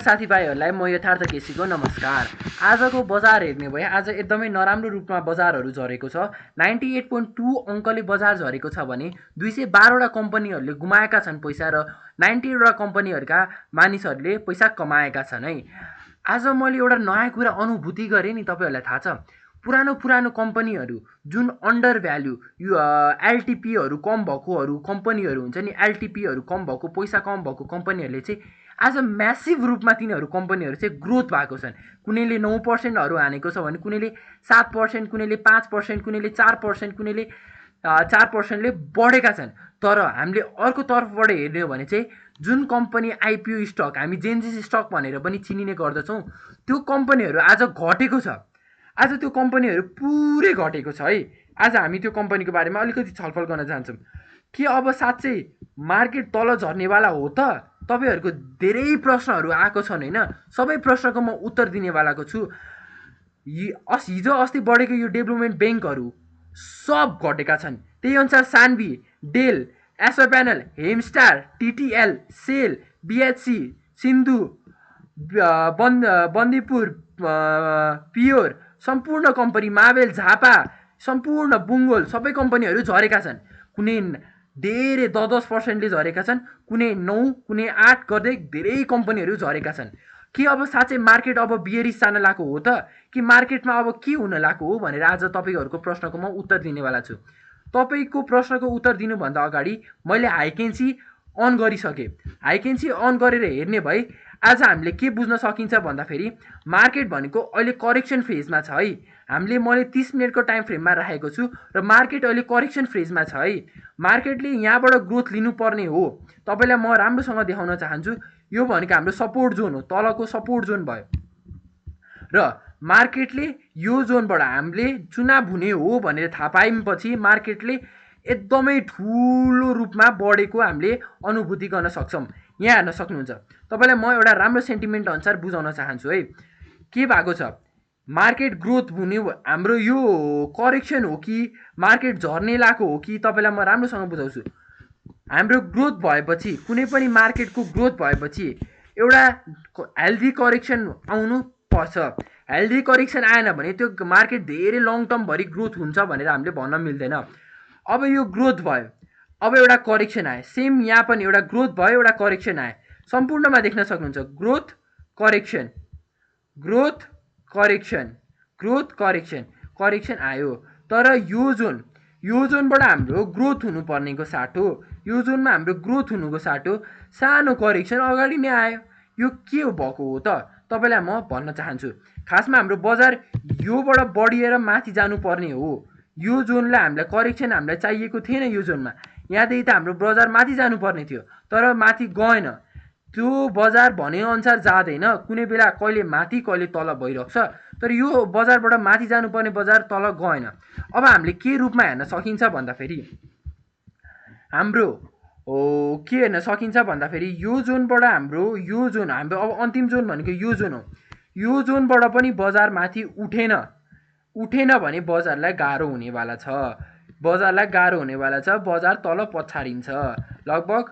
साथीभाइहरूलाई म यथार्थ केसीको नमस्कार। आजको बजार हेर्ने भए आज एकदमै नराम्रो रूपमा बजारहरू झरेको छ। 98.2 अङ्कले बजार झरेको छ भने 212वटा कम्पनीहरूले गुमाएका छन् पैसा र 90वटा कम्पनीहरूका मानिसहरूले पैसा कमाएका छन् है। आज मैले एउटा नयाँ कुरा अनुभूति गरेँ नि, तपाईँहरूलाई थाहा छ, पुरानो कम्पनीहरू जुन अन्डर भ्याल्यु एलटिपीहरू कम भएकोहरू कम्पनीहरू हुन्छ नि, एलटिपीहरू कम भएको पैसा कम भएको कम्पनीहरूले चाहिँ आज म्यासिभ रूपमा तिनीहरू कम्पनीहरू चाहिँ ग्रोथ भएको छन्। कुनैले 9%हरू हानेको छ भने कुनैले 7%, कुनैले 5%, कुनैले 4%, कुनैले 4%ले बढेका छन्। तर हामीले अर्को तर्फबाट हेर्ने हो भने चाहिँ जुन कम्पनी आइपिओ स्टक, हामी जेन्जिस स्टक भनेर पनि चिनिने गर्दछौँ, त्यो कम्पनीहरू आज घटेको छ। आज त्यो कम्पनीहरू पुरै घटेको छ है। आज हामी त्यो कम्पनीको बारेमा अलिकति छलफल गर्न चाहन्छौँ। के अब साँच्चै मार्केट तल झर्नेवाला हो त? तपाईँहरूको धेरै प्रश्नहरू आएको छन् होइन, सबै प्रश्नको म उत्तर दिनेवालाको छु। हिजो अस्ति बढेको यो डेभलपमेन्ट ब्याङ्कहरू सब घटेका छन्। त्यही अनुसार सान्वी, डेल, एसओ प्यानल, हेमस्टार, टिटिएल, सेल, बिएचसी, सिन्धु, बन्दीपुर, पियोर, सम्पूर्ण कम्पनी, मावेल, झापा, सम्पूर्ण बुङ्गोल, सबै कम्पनीहरू झरेका छन्। कुनै धेरै 10-10%ले झरेका छन्, कुनै 9, कुनै 8 गर्दै धेरै कम्पनीहरू झरेका छन्। के अब साँच्चै मार्केट अब बियरिस जान लागेको हो त? कि मार्केटमा अब के हुन लागेको हो भनेर आज तपाईँहरूको प्रश्नको म उत्तर दिनेवाला छु। तपाईँको प्रश्नको उत्तर दिनुभन्दा अगाडि मैले हाइकेन्सी अन गरिसकेँ। हाइकेन्सी अन गरेर हेर्ने भए आज हामीले के बुझ्न सकिन्छ भन्दाखेरि मार्केट भनेको अहिले करेक्सन फेजमा छ है। मैले 30 मिनटको टाइम फ्रेममा राखेको छु र मार्केट अहिले करेक्सन फेजमा छ है। मार्केटले यहाँबाट ग्रोथ लिनुपर्ने हो। तपाईँलाई म राम्रोसँग देखाउन चाहन्छु। यो भनेको हाम्रो सपोर्ट जोन हो, तलको सपोर्ट जोन भयो र मार्केटले यो जोनबाट हामीले चुनाव हुने हो भनेर थाहा पाएपछि मार्केटले एकदमै ठुलो रूपमा बढेको हामीले अनुभूति गर्न सक्छौँ। यहाँ हेर्न सक्नुहुन्छ। तपाईँलाई म एउटा राम्रो सेन्टिमेन्ट अनुसार बुझाउन चाहन्छु है। के भएको छ, मार्केट ग्रोथ हुने हाम्रो यो करेक्सन हो कि मार्केट झर्ने लागेको हो कि तपाईँलाई म राम्रोसँग बुझाउँछु। हाम्रो ग्रोथ भएपछि, कुनै पनि मार्केटको ग्रोथ भएपछि एउटा हेल्दी करेक्सन आउनु पर्छ। हेल्दी करेक्सन आएन भने त्यो मार्केट धेरै लङ टर्मभरि ग्रोथ हुन्छ भनेर हामीले भन्न मिल्दैन। अब यो ग्रोथ भयो, अब एउटा करेक्सन आयो, सेम यहाँ पनि एउटा ग्रोथ भयो, एउटा करेक्सन आयो। सम्पूर्णमा देख्न सक्नुहुन्छ growth correction, growth correction, growth correction, correction आयो। तर यो जोनबाट हाम्रो ग्रोथ हुनुपर्नेको साटो, यो जोनमा हाम्रो ग्रोथ हुनुको साटो सानो करेक्सन अगाडि नै आयो। यो के भएको हो त तपाईँलाई म भन्न चाहन्छु। खासमा हाम्रो बजार योबाट बढिएर माथि जानुपर्ने हो। यो जोनलाई हामीलाई करेक्सन हामीलाई चाहिएको थिएन। यो जोनमा यहाँदेखि त हाम्रो बजार माथि जानुपर्ने थियो, तर माथि गएन। त्यो बजार भनेअनुसार जाँदैन, कुनै बेला कहिले माथि कहिले तल भइरहेको छ। तर यो बजारबाट माथि जानुपर्ने बजार तल गएन। अब हामीले के रूपमा हेर्न सकिन्छ भन्दाखेरि हाम्रो के हेर्न सकिन्छ भन्दाखेरि यो जोनबाट हाम्रो अब अन्तिम जोन भनेको यो जोन हो। यो जोनबाट पनि बजार माथि उठेन भने बजारलाई गाह्रो हुनेवाला छ। बजार तल पछारिन्छ। लगभग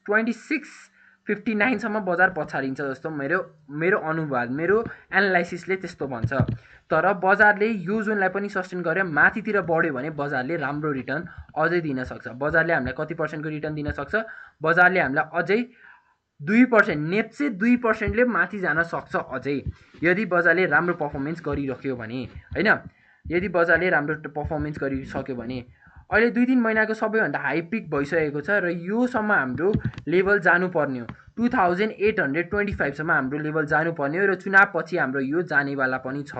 2659सम्म बजार पछारिन्छ जस्तो मेरो अनुवाद, मेरो एनालाइसिसले त्यस्तो भन्छ। तर बजारले यो जोनलाई पनि सस्टेन गरेर माथितिर बढ्यो भने बजारले राम्रो रिटर्न अझै दिन सक्छ। बजारले हामीलाई कति पर्सेन्टको रिटर्न दिन सक्छ? बजारले हामीलाई अझै 2%, नेप्से 2%ले माथि जान सक्छ अझै, यदि बजारले राम्रो पर्फर्मेन्स गरिरह्यो भने होइन। यदि बजारले राम्रो पर्फर्मेन्स गरिसक्यो भने अहिले 2-3 महिनाको सबैभन्दा हाई पिक भइसकेको छ र योसम्म हाम्रो लेभल जानुपर्ने हो। 2825सम्म हाम्रो लेभल जानुपर्ने हो र चुनावपछि हाम्रो यो जानेवाला पनि छ।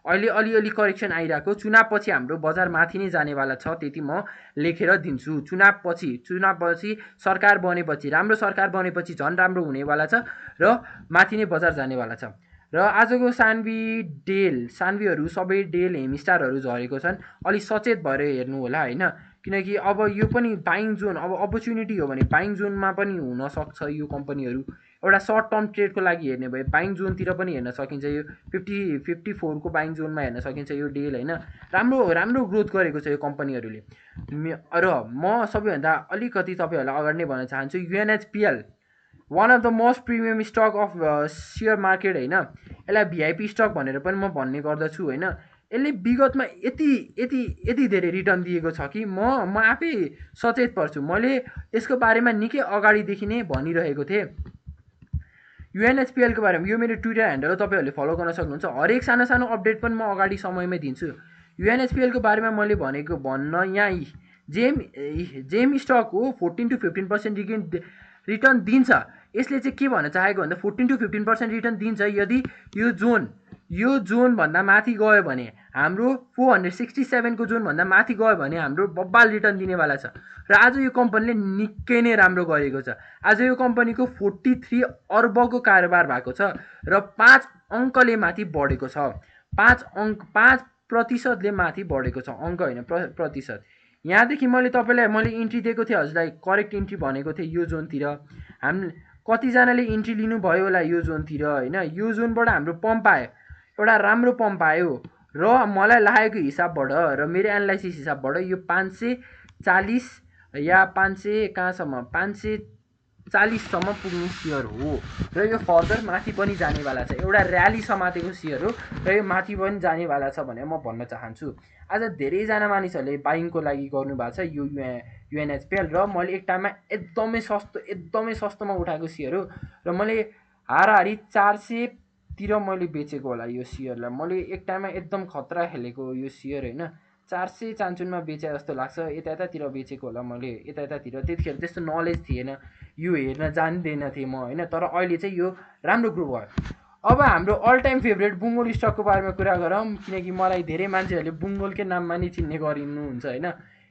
अहिले अलिअलि करेक्सन आइरहेको, चुनावपछि हाम्रो बजार माथि नै जानेवाला छ, त्यति म लेखेर दिन्छु। चुनावपछि सरकार बनेपछि, राम्रो सरकार बनेपछि झन् राम्रो हुनेवाला छ र माथि नै बजार जानेवाला छ। र आजको सान्वीहरू सबै डेल, हेमस्टारहरू झरेको छन्। अलि सचेत भएर हेर्नु होला होइन, किनकि अब यो पनि बाइङ जोन, अब अपर्च्युनिटी हो भने बाइङ जोनमा पनि हुनसक्छ यो कम्पनीहरू। एउटा सर्ट टर्म ट्रेडको लागि हेर्ने भए बाइङ जोनतिर पनि हेर्न सकिन्छ। यो 54को बाइङ जोनमा हेर्न सकिन्छ यो डेल होइन। राम्रो ग्रोथ गरेको छ यो कम्पनीहरूले। र म सबैभन्दा अलिकति तपाईँहरूलाई अगाडि नै भन्न चाहन्छु, UNHPL one of the most premium stock of share market होइन, यसलाई भिआइपी स्टक भनेर पनि म भन्ने गर्दछु होइन। यसले विगतमा यति यति यति धेरै रिटर्न दिएको छ कि म आफै सचेत पर्छु। मैले यसको बारेमा निकै अगाडिदेखि नै भनिरहेको थिएँ। युएनएचपिएलको बारेमा यो मेरो ट्विटर ह्यान्डल हो, तपाईँहरूले फलो गर्न सक्नुहुन्छ। हरेक सानो सानो अपडेट पनि म अगाडि समयमै दिन्छु। युएनएचपिएलको बारेमा मैले भनेको भन्न यहाँ जेम जेम स्टक हो, 14 to 15% रिटर्न दिन्छ। यसले चाहिँ के भन्न चाहेको भन्दा 14 to 15% रिटर्न दिन्छ यदि यो जोनभन्दा माथि गयो भने, हाम्रो 467को जोनभन्दा माथि गयो भने हाम्रो बब्बाल रिटर्न दिनेवाला छ। र आज यो कम्पनीले निकै नै राम्रो गरेको छ। आज यो कम्पनीको 43 अर्बको कारोबार भएको छ र 5 अङ्कले माथि बढेको छ। 5% माथि बढेको छ, अङ्क होइन प्रतिशत। यहाँदेखि मैले इन्ट्री दिएको थिएँ हजुरलाई, करेक्ट इन्ट्री भनेको थिएँ यो जोनतिर। कतिजनाले इन्ट्री लिनुभयो होला यो जोनतिर होइन। यो जोनबाट हाम्रो पम्प आयो, एउटा राम्रो पम्प आयो र मलाई लागेको हिसाबबाट र मेरो एनालाइसिस हिसाबबाट यो 540 या 500 कहाँसम्म 540सम्म पुग्ने सेयर हो र यो फर्दर माथि पनि जानेवाला छ। एउटा र्याली समातेको सेयर हो र यो माथि पनि जानेवाला छ भनेर म भन्न चाहन्छु। आज धेरैजना मानिसहरूले बाइङको लागि गर्नुभएको छ यो युएनएचपिएल र मैले एक टाइममा एकदमै सस्तोमा उठाएको सेयर हो र मैले हाराहारी 400तिर मैले बेचेको होला यो सेयरलाई। मैले एक टाइममा एकदम खतरा खेलेको यो सेयर होइन, 400 चान्चुनमा बेचे जस्तो लाग्छ। यतातिर बेचेको होला मैले, यतातिर। त्यतिखेर त्यस्तो नलेज थिएन, यो हेर्न जान्दैन थिएँ म होइन। तर अहिले चाहिँ यो राम्रो ग्रो भयो। अब हाम्रो अल टाइम फेभरेट बुङ्गोल स्टकको बारेमा कुरा गरौँ, किनकि मलाई धेरै मान्छेहरूले बुङ्गोलकै नाममा नै चिन्ने गरिनुहुन्छ होइन।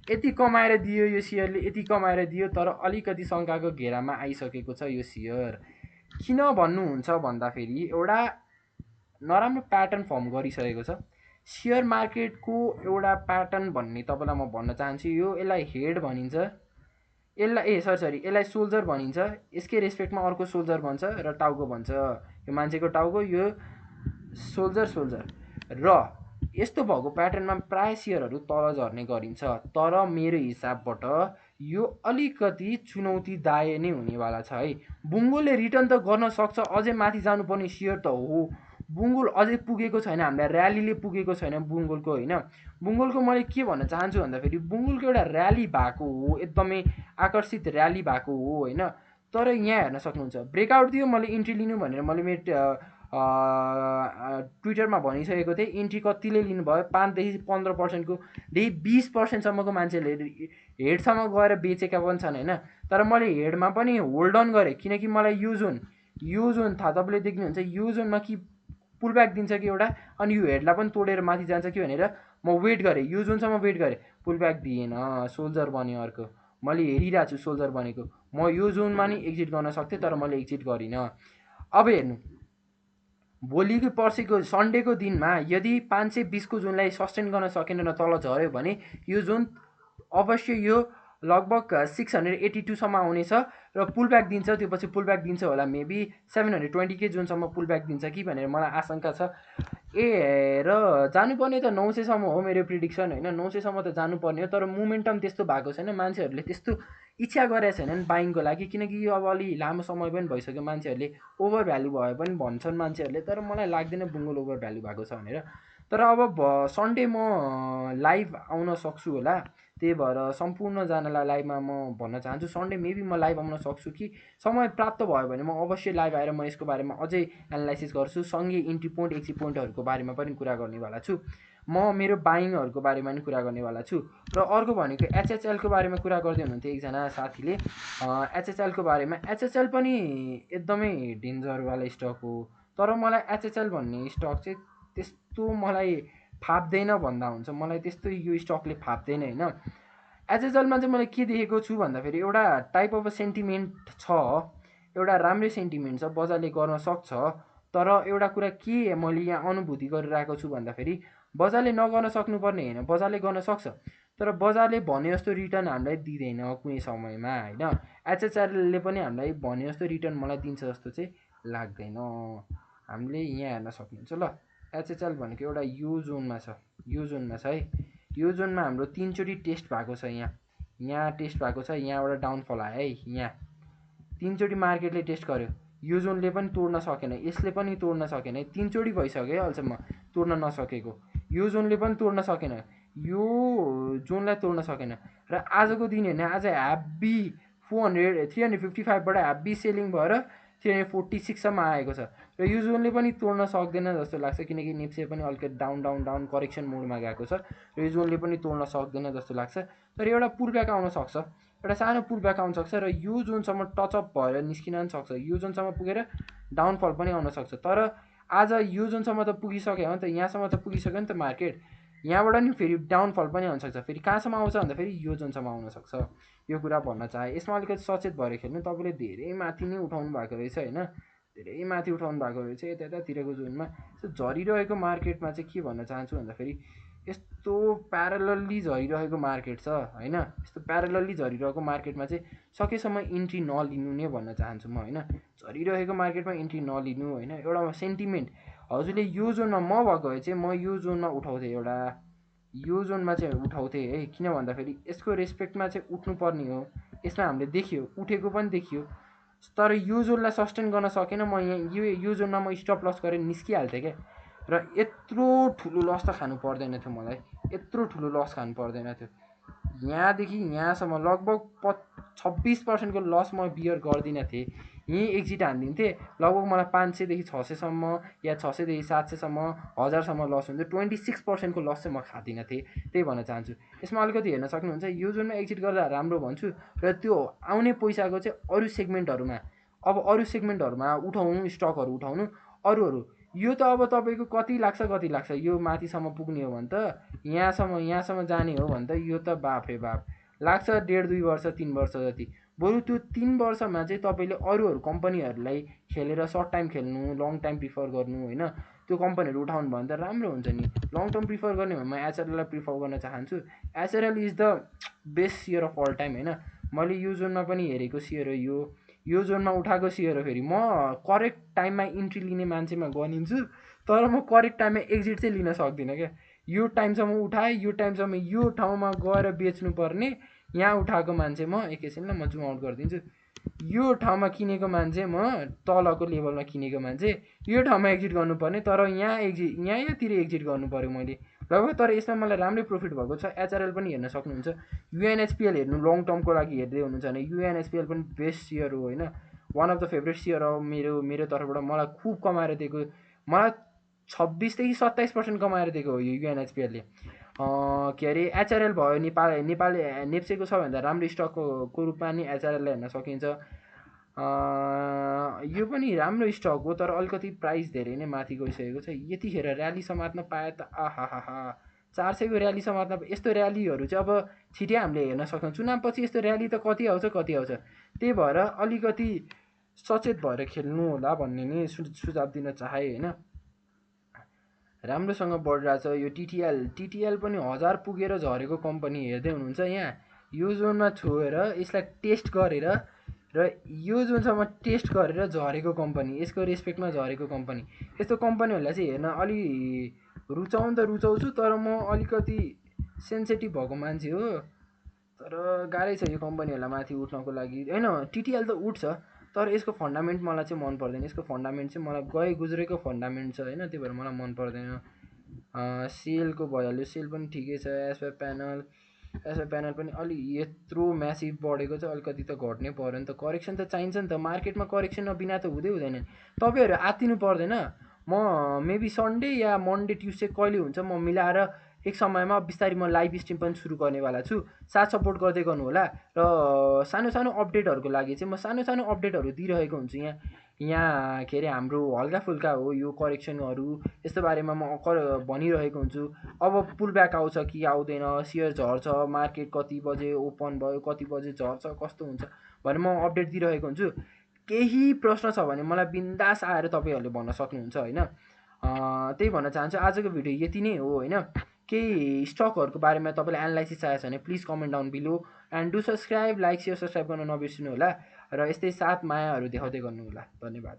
यति कमाएर दियो यो सेयरले, यति कमाएर दियो, तर अलिकति शङ्काको घेरामा आइसकेको छ यो सेयर। किन भन्नुहुन्छ भन्दाखेरि एउटा नराम्रो प्याटर्न फर्म गरिसकेको छ सेयर मार्केटको। एउटा प्याटर्न भन्ने तपाईँलाई म भन्न चाहन्छु। यसलाई हेड भनिन्छ, यसलाई सोल्जर भनिन्छ। यसकै रेस्पेक्टमा अर्को सोल्जर भन्छ र टाउको भन्छ। यो मान्छेको टाउको, यो सोल्जर र यस्तो भएको प्याटर्नमा प्राय सेयरहरू तल झर्ने गरिन्छ। तर मेरो हिसाबबाट यो अलिकति चुनौतीदायक नै हुनेवाला छ है। बुङ्गोलले रिटर्न त गर्न सक्छ, अझै माथि जानुपर्ने सेयर त हो। बुङ्गोल अझै पुगेको छैन, हामीलाई र्यालीले पुगेको छैन बुङ्गोलको होइन। बुङ्गोलको मैले के भन्न चाहन्छु भन्दाखेरि बुङ्गोलको एउटा र्याली भएको हो, एकदमै आकर्षित र्याली भएको हो होइन। तर यहाँ हेर्न सक्नुहुन्छ ब्रेकआउट दियो, मैले इन्ट्री लिनु भनेर मैले मेरो ट्विटरमा भनिसकेको थिएँ। इन्ट्री कतिले लिनुभयो, 5 देखि 15%को देखि 20%सम्मको मान्छेहरूले हेडसम्म गएर बेचेका पनि छन् होइन। तर मैले हेडमा पनि होल्ड अन गरेँ, किनकि मलाई यो जोन थाहा, तपाईँले देख्नुहुन्छ यो जोनमा कि पुलब्याक दिन्छ कि एउटा, अनि यो हेडलाई पनि तोडेर माथि जान्छ कि भनेर म वेट गरेँ, यो जोनसम्म वेट गरेँ। पुलब्याक दिएन, सोल्जर बन्यो अर्को। मैले हेरिरहेको छु सोल्जर बनेको। म यो जोनमा नि एक्जिट गर्न सक्थेँ, तर मैले एक्जिट गरिनँ। अब हेर्नु, भोलिको पर्सिको सन्डेको दिनमा यदि 520को जोनलाई सस्टेन गर्न सकेन र तल झऱ्यो भने यो जोन अवश्य यो लगभग 682सम्म आउनेछ र पुलब्याक दिन्छ। त्यो पछि पुलब्याक दिन्छ होला, मेबी 720के जोनसम्म पुलब्याक दिन्छ कि भनेर मलाई आशंका छ। र जानुपर्ने त 900सम्म हो मेरो प्रिडिक्सन होइन। 900सम्म त जानुपर्ने हो, तर मोमेन्टम त्यस्तो भएको छैन। मान्छेहरूले त्यस्तो इच्छा गरेका छैनन् बाइङको लागि, किनकि यो अब अलि लामो समय पनि भइसक्यो। मान्छेहरूले ओभर भ्यालु भयो पनि भन्छन् मान्छेहरूले, तर मलाई लाग्दैन बुङ्गोल ओभर भ्यालु भएको छ भनेर। तर अब सन्डे म लाइभ आउन सक्छु होला, त्यही भएर सम्पूर्णजनालाई लाइभमा म भन्न चाहन्छु सन्डे मेबी म लाइभ आउन सक्छु कि समय प्राप्त भयो भने म अवश्य लाइभ आएर म यसको बारेमा अझै एनालाइसिस गर्छु। सँगै इन्ट्री पोइन्ट एक्जिट पोइन्टहरूको बारेमा पनि कुरा गर्नेवाला छु। म मेरो बाइङहरूको बारेमा पनि कुरा गर्नेवाला छु। र अर्को भनेको एचएचएलको बारेमा कुरा गर्दै हुनुहुन्थ्यो एकजना साथीले। एचएचएलको बारेमा, एचएचएल पनि एकदमै डेन्जरवाला स्टक हो। तर मलाई एचएचएल भन्ने स्टक चाहिँ त्यस्तो मलाई फाप्दैन भन्दा हुन्छ। मलाई त्यस्तो यो स्टकले फाप्दैन होइन। एचएचएलमा चाहिँ मैले के देखेको छु भन्दाखेरि एउटा टाइप अफ सेन्टिमेन्ट छ, एउटा राम्रै सेन्टिमेन्ट छ, बजारले गर्न सक्छ। तर एउटा कुरा के मैले यहाँ अनुभूति गरिरहेको छु भन्दाखेरि बजारले नगर्न सक्नुपर्ने होइन, बजारले गर्न सक्छ, तर बजारले भने जस्तो रिटर्न हामीलाई दिँदैन कुनै समयमा होइन। एचएचएलले पनि हामीलाई भने जस्तो रिटर्न मलाई दिन्छ जस्तो चाहिँ लाग्दैन। हामीले यहाँ हेर्न सक्नुहुन्छ ल, एचएचएल भनेको एउटा यो जोनमा छ है। यो जोनमा हाम्रो 3 चोटि टेस्ट भएको छ। यहाँ टेस्ट भएको छ, यहाँबाट डाउनफल आयो है। यहाँ तीनचोटि मार्केटले टेस्ट गर्यो, यो जोनले पनि तोड्न सकेन, यसले पनि तोड्न सकेन, तीनचोटि भइसक्यो अहिलेसम्म तोड्न नसकेको, यो जोनले पनि तोड्न सकेन, यो जोनलाई तोड्न सकेन। र आजको दिन हेर्ने आज ह्याब्बी 355बाट ह्याब्बी सेलिङ भएर 346सम्म आएको छ र यो जोनले पनि तोड्न सक्दैन जस्तो लाग्छ, किनकि निफ्टी पनि अलिकति डाउन करेक्सन मोडमा गएको छ र यो जोनले पनि तोड्न सक्दैन जस्तो लाग्छ। तर एउटा पुलब्याक आउन सक्छ, एउटा सानो पुलब्याक आउन सक्छ र यो जोनसम्म टचअप भएर निस्किन पनि सक्छ, यो जोनसम्म पुगेर डाउनफल पनि आउन सक्छ। तर आज यो जोनसम्म त पुगिसक्यो हो नि त, यहाँसम्म त पुगिसक्यो नि त मार्केट, यहाँबाट नि फेरि डाउनफल पनि आउन सक्छ, फेरि कहाँसम्म आउँछ भन्दा फेरि यो जोनसम्म आउन सक्छ, यो कुरा भन्न चाहे। यसमा अलिकति सचेत भएर खेल्नु, तपाईँले धेरै माथि नै उठाउनु भएको रहेछ होइन, धेरै माथि उठाउनु भएको रहेछ यतातिरको जोनमा। यस्तो झरिरहेको मार्केटमा चाहिँ के भन्न चाहन्छु भन्दाखेरि यस्तो प्यारलल्ली झरिरहेको मार्केट छ होइन, यस्तो प्यारलल्ली झरिरहेको मार्केटमा चाहिँ सकेसम्म इन्ट्री नलिनु नै भन्न चाहन्छु म होइन। झरिरहेको मार्केटमा इन्ट्री नलिनु होइन, एउटा सेन्टिमेन्ट हजुरले यो जोनमा म भएको भए चाहिँ म यो जोनमा उठाउँथेँ, एउटा यो जोनमा चाहिँ उठाउँथेँ है, किन भन्दाखेरि यसको रेस्पेक्टमा चाहिँ उठ्नुपर्ने हो। यसमा हामीले देखियो उठेको पनि देखियो, तर यो जोनलाई सस्टेन गर्न सकेन, म यहाँ यो जोनमा म स्टप लस गरेर निस्किहाल्थेँ क्या। र यत्रो ठुलो लस त खानु पर्दैन थियो मलाई, यत्रो ठुलो लस खानु पर्दैन थियो। यहाँदेखि यहाँसम्म लगभग 26%को लस म बियर गर्दिनँ थिएँ, यहीँ एक्जिट हानिदिन्थेँ। लगभग मलाई 500देखि 600सम्म या 600देखि 700सम्म 1000सम्म लस हुन्छ, 26%को लस चाहिँ म खाँदिनँ थिएँ, त्यही भन्न चाहन्छु। यसमा अलिकति हेर्न सक्नुहुन्छ, यो जोनमा एक्जिट गर्दा राम्रो भन्छु र त्यो आउने पैसाको चाहिँ अरू सेगमेन्टहरूमा, अब अरू सेगमेन्टहरूमा उठाउनु, स्टकहरू उठाउनु अरूहरू। यो त अब तपाईँको कति लाग्छ, यो माथिसम्म पुग्ने हो भने त, यहाँसम्म जाने हो भने त यो त बाफ रे बाफ लाग्छ 1.5-2 वर्ष 3 वर्ष जति। बरु त्यो 3 वर्षमा चाहिँ तपाईँले अरूहरू कम्पनीहरूलाई खेलेर सर्ट टाइम खेल्नु, लङ टाइम प्रिफर गर्नु होइन, त्यो कम्पनीहरू उठाउनु भने त राम्रो हुन्छ नि। लङ टर्म प्रिफर गर्ने भने म एचआरएललाई प्रिफर गर्न चाहन्छु। HRL is the best share of all time होइन। मैले यो जोनमा पनि हेरेको सेयर हो, यो जोनमा उठाएको सेयर हो। फेरि म करेक्ट टाइममा इन्ट्री लिने मान्छेमा गनिन्छु, तर म करेक्ट टाइममा एक्जिट चाहिँ लिन सक्दिनँ क्या। यो टाइमसम्म उठाएँ, यो टाइमसम्म यो ठाउँमा गएर बेच्नुपर्ने, यहाँ उठाएको मान्छे म एकैछिन म जुम आउट गरिदिन्छु, यो ठाउँमा किनेको मान्छे म, तलको लेभलमा किनेको मान्छे, यो ठाउँमा एक्जिट गर्नुपर्ने, तर यहाँतिर एक्जिट गर्नु पऱ्यो मैले लगभग। तर यसमा मलाई राम्रै प्रफिट भएको छ। एचआरएल पनि हेर्न सक्नुहुन्छ, युएनएचपिएल हेर्नु, लङ टर्मको लागि हेर्दै हुनुहुन्छ भने युएनएचपिएल पनि बेस्ट सेयर हो होइन, one of the favourite share हो मेरो तर्फबाट। मलाई खुब कमाएर दिएको, मलाई 26देखि 27% कमाएर दिएको हो यो युएनएचपिएलले। के अरे एचआरएल भयो, नेपाल नेप्सेको सबैभन्दा राम्रो स्टकको रूपमा नि एचआरएललाई हेर्न सकिन्छ। यो पनि राम्रो स्टक हो, तर अलिकति प्राइस धेरै नै माथि गइसकेको छ। यतिखेर र्याली समात्न पाए त आहाहा, 400को ऱ्याली समात्न, यस्तो ऱ्यालीहरू चाहिँ अब छिटै हामीले हेर्न सक्छौँ। चुनावपछि यस्तो ऱ्याली त कति आउँछ। त्यही भएर अलिकति सचेत भएर खेल्नु होला भन्ने नै सुझाव दिन चाहे होइन। राम्रोसँग बढिरहेछ यो टिटिएल पनि 1000 पुगेर झरेको कम्पनी हेर्दै हुनुहुन्छ यहाँ। यो जोनमा छोएर यसलाई टेस्ट गरेर र यो जोनसम्म टेस्ट गरेर झरेको कम्पनी, यसको रेस्पेक्टमा झरेको कम्पनी, यस्तो कम्पनीहरूलाई चाहिँ हेर्न अलि रुचाउनु त रुचाउँछु, तर म अलिकति सेन्सिटिभ भएको मान्छे हो। तर गाह्रै छ यो कम्पनीहरूलाई माथि उठ्नको लागि होइन। टिटिएल त उठ्छ, तर यसको फन्डामेन्ट मलाई चाहिँ मन पर्दैन। यसको फन्डामेन्ट चाहिँ मलाई गुज्रेको फन्डामेन्ट छ होइन, त्यही भएर मलाई मन पर्दैन। सेलको भइहाल्यो, सेल पनि ठिकै छ। एसवाई प्यानल पनि अलि यत्रो म्यासिभ बढेको चाहिँ अलिकति त घट्नै पऱ्यो नि त। करेक्सन त चाहिन्छ नि त, मार्केटमा करेक्सन बिना त हुँदैन। तपाईँहरू आत्तिनु पर्दैन। म मेबी सन्डे या मन्डे ट्युसडे कहिले हुन्छ म मिलाएर एक समयमा बिस्तारै म लाइभ स्ट्रिम पनि सुरु गर्नेवाला छु। साथ सपोर्ट गर्दै गर्नु होला। र सानो अपडेटहरूको लागि चाहिँ म सानो अपडेटहरू दिइरहेको हुन्छु यहाँ के अरे हाम्रो हल्का फुल्का हो यो करेक्सनहरू, यस्तो बारेमा म भनिरहेको हुन्छु। अब पुल ब्याक आउँछ कि आउँदैन, सेयर झर्छ, मार्केट कति बजे ओपन भयो, कति बजे झर्छ, कस्तो हुन्छ भने म अपडेट दिइरहेको हुन्छु। केही प्रश्न छ भने मलाई बिन्दास आएर तपाईँहरूले भन्न सक्नुहुन्छ होइन। त्यही भन्न चाहन्छु। आजको भिडियो यति नै हो होइन। केही स्टकहरूको बारेमा तपाईँलाई एनालाइसिस चाहिएको छ भने please comment down below and do subscribe, like share subscribe गर्न नबिर्सिनु होला। र यस्तै साथ मायाहरू देखाउँदै गर्नु होला। धन्यवाद।